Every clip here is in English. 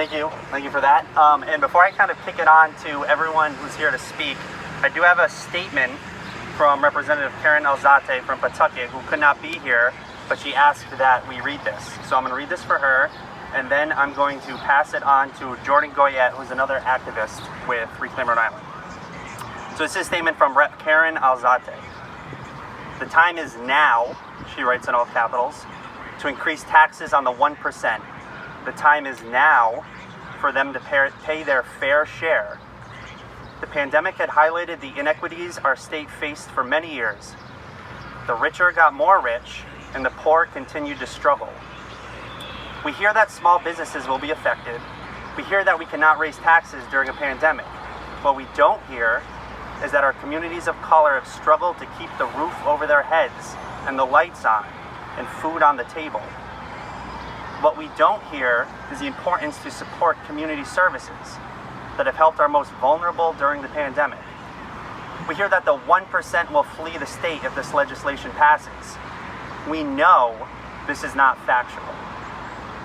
Thank you for that. And before I kind of kick it on to everyone who's here to speak, I do have a statement from Representative Karen Alzate from Pawtucket, who could not be here, but she asked that we read this. So I'm going to read this for her, and then I'm going to pass it on to Jordan Goya, who's another activist with Reclaim Rhode Island. So this is a statement from Rep. Karen Alzate. The time is now, she writes in all capitals, to increase taxes on the 1%. The time is now for them to pay their fair share. The pandemic had highlighted the inequities our state faced for many years. The richer got more rich, and the poor continued to struggle. We hear that small businesses will be affected. We hear that we cannot raise taxes during a pandemic. What we don't hear is that our communities of color have struggled to keep the roof over their heads and the lights on and food on the table. What we don't hear is the importance to support community services that have helped our most vulnerable during the pandemic. We hear that the 1% will flee the state if this legislation passes. We know this is not factual.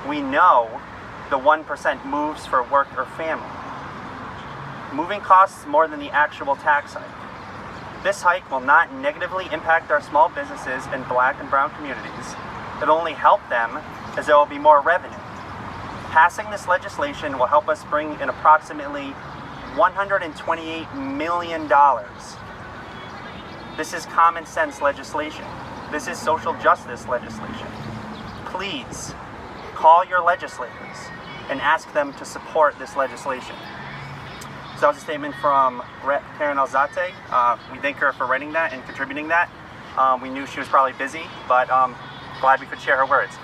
We know the 1% moves for work or family. Moving costs more than the actual tax hike. This hike will not negatively impact our small businesses in Black and brown communities. It'll only help them as there will be more revenue. Passing this legislation will help us bring in approximately $128 million. This is common sense legislation. This is social justice legislation. Please call your legislators and ask them to support this legislation. So that was a statement from Rep. Karen Alzate. We thank her for writing that and contributing that. We knew she was probably busy, but glad we could share her words.